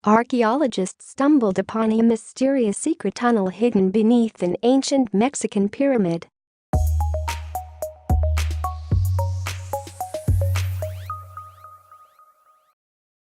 Archaeologists stumbled upon a mysterious secret tunnel hidden beneath an ancient Mexican pyramid.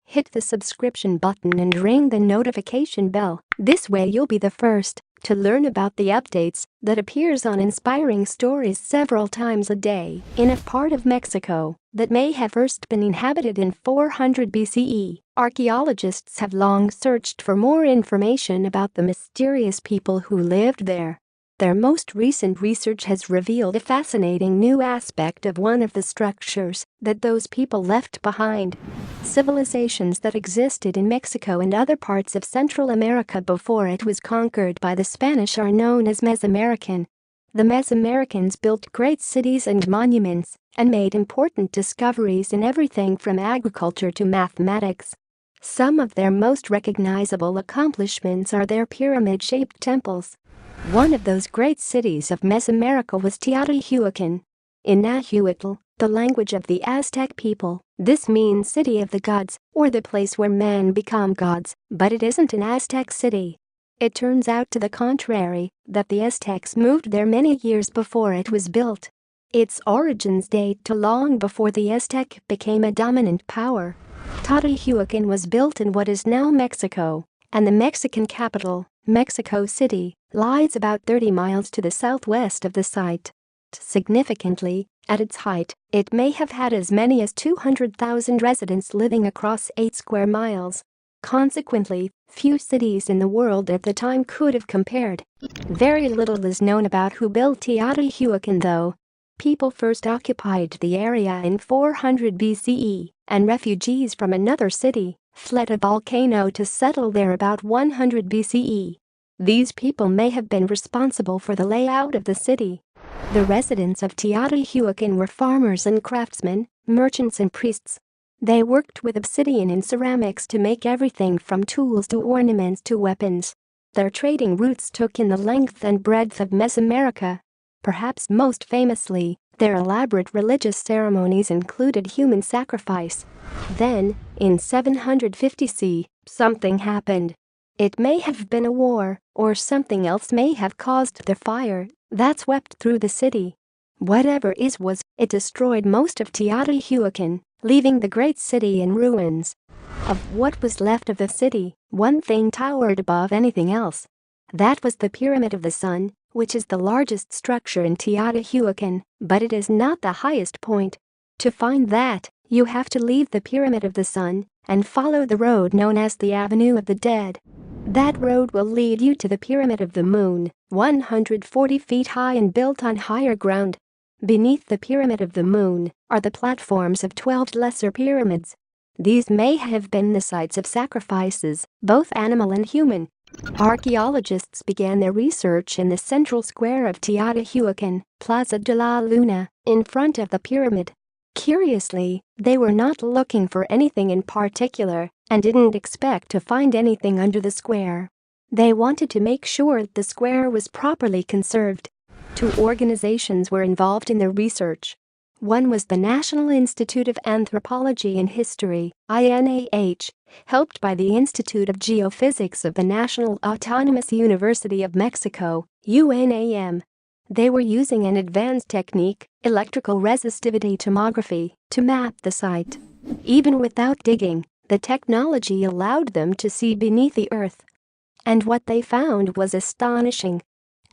Hit the subscription button and ring the notification bell. This way you'll be the first to learn about the updates that appears on Inspiring Stories several times a day. In a part of Mexico that may have first been inhabited in 400 BCE, archaeologists have long searched for more information about the mysterious people who lived there. Their most recent research has revealed a fascinating new aspect of one of the structures that those people left behind. Civilizations that existed in Mexico and other parts of Central America before it was conquered by the Spanish are known as Mesoamerican. The Mesoamericans built great cities and monuments and made important discoveries in everything from agriculture to mathematics. Some of their most recognizable accomplishments are their pyramid-shaped temples. One of those great cities of Mesoamerica was Teotihuacan. In Nahuatl, the language of the Aztec people, this means city of the gods or the place where men become gods, but it isn't an Aztec city. It turns out to the contrary, that the Aztecs moved there many years before it was built. Its origins date to long before the Aztec became a dominant power. Teotihuacan was built in what is now Mexico, and the Mexican capital, Mexico City, lies about 30 miles to the southwest of the site. Significantly, at its height, it may have had as many as 200,000 residents living across 8 square miles. Consequently, few cities in the world at the time could have compared. Very little is known about who built Teotihuacan though. People first occupied the area in 400 BCE, and refugees from another city fled a volcano to settle there about 100 BCE. These people may have been responsible for the layout of the city. The residents of Teotihuacan were farmers and craftsmen, merchants and priests. They worked with obsidian and ceramics to make everything from tools to ornaments to weapons. Their trading routes took in the length and breadth of Mesoamerica. Perhaps most famously, their elaborate religious ceremonies included human sacrifice. Then, in 750 CE, something happened. It may have been a war, or something else may have caused the fire that swept through the city. Whatever it was, it destroyed most of Teotihuacan, leaving the great city in ruins. Of what was left of the city, one thing towered above anything else. That was the Pyramid of the Sun, which is the largest structure in Teotihuacan, but it is not the highest point. To find that, you have to leave the Pyramid of the Sun and follow the road known as the Avenue of the Dead. That road will lead you to the Pyramid of the Moon, 140 feet high and built on higher ground. Beneath the Pyramid of the Moon are the platforms of 12 lesser pyramids. These may have been the sites of sacrifices, both animal and human. Archaeologists began their research in the central square of Teotihuacan, Plaza de la Luna, in front of the pyramid. Curiously, they were not looking for anything in particular and didn't expect to find anything under the square. They wanted to make sure the square was properly conserved. 2 organizations were involved in their research. One was the National Institute of Anthropology and History, INAH, helped by the Institute of Geophysics of the National Autonomous University of Mexico, UNAM. They were using an advanced technique, electrical resistivity tomography, to map the site. Even without digging, the technology allowed them to see beneath the earth. And what they found was astonishing.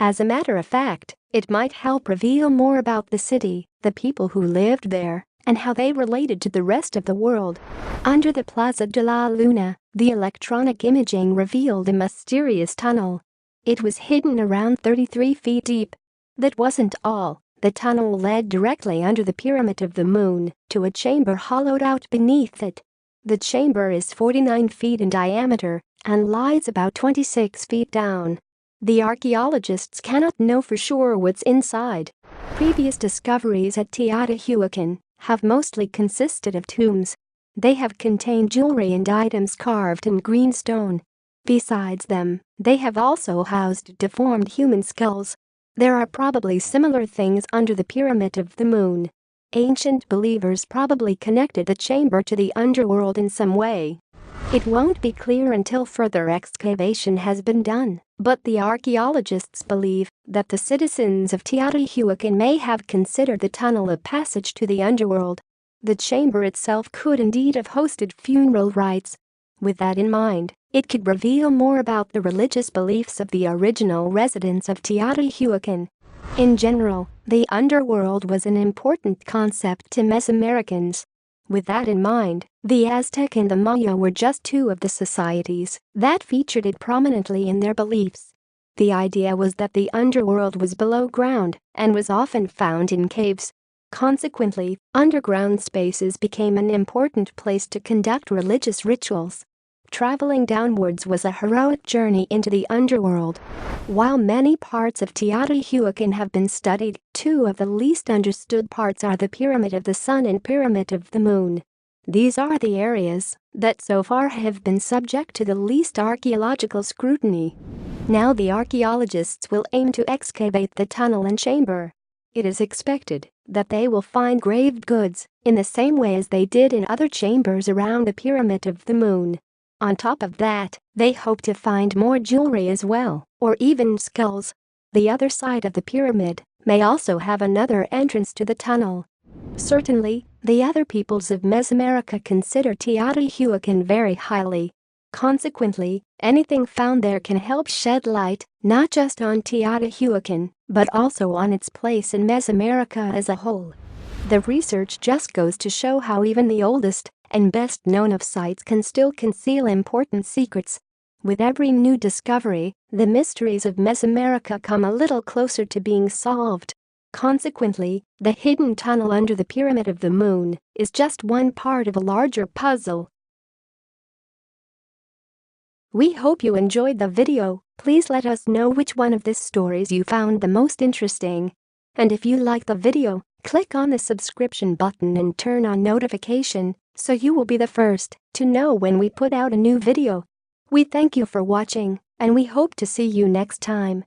As a matter of fact, it might help reveal more about the city, the people who lived there, and how they related to the rest of the world. Under the Plaza de la Luna, the electronic imaging revealed a mysterious tunnel. It was hidden around 33 feet deep. That wasn't all. The tunnel led directly under the Pyramid of the Moon to a chamber hollowed out beneath it. The chamber is 49 feet in diameter and lies about 26 feet down. The archaeologists cannot know for sure what's inside. Previous discoveries at Teotihuacan have mostly consisted of tombs. They have contained jewelry and items carved in green stone. Besides them, they have also housed deformed human skulls. There are probably similar things under the Pyramid of the Moon. Ancient believers probably connected the chamber to the underworld in some way. It won't be clear until further excavation has been done, but the archaeologists believe that the citizens of Teotihuacan may have considered the tunnel a passage to the underworld. The chamber itself could indeed have hosted funeral rites. With that in mind, it could reveal more about the religious beliefs of the original residents of Teotihuacan. In general, the underworld was an important concept to Mesoamericans. With that in mind, the Aztec and the Maya were just two of the societies that featured it prominently in their beliefs. The idea was that the underworld was below ground and was often found in caves. Consequently, underground spaces became an important place to conduct religious rituals. Traveling downwards was a heroic journey into the underworld. While many parts of Teotihuacan have been studied, two of the least understood parts are the Pyramid of the Sun and Pyramid of the Moon. These are the areas that so far have been subject to the least archaeological scrutiny. Now the archaeologists will aim to excavate the tunnel and chamber. It is expected that they will find graved goods in the same way as they did in other chambers around the Pyramid of the Moon. On top of that, they hope to find more jewelry as well, or even skulls. The other side of the pyramid may also have another entrance to the tunnel. Certainly, the other peoples of Mesoamerica consider Teotihuacan very highly. Consequently, anything found there can help shed light not just on Teotihuacan, but also on its place in Mesoamerica as a whole. The research just goes to show how even the oldest and best known of sites can still conceal important secrets. With every new discovery, the mysteries of Mesoamerica come a little closer to being solved. Consequently, the hidden tunnel under the Pyramid of the Moon is just one part of a larger puzzle. We hope you enjoyed the video. Please let us know which one of these stories you found the most interesting. And if you like the video, click on the subscription button and turn on notification so you will be the first to know when we put out a new video. We thank you for watching, and we hope to see you next time.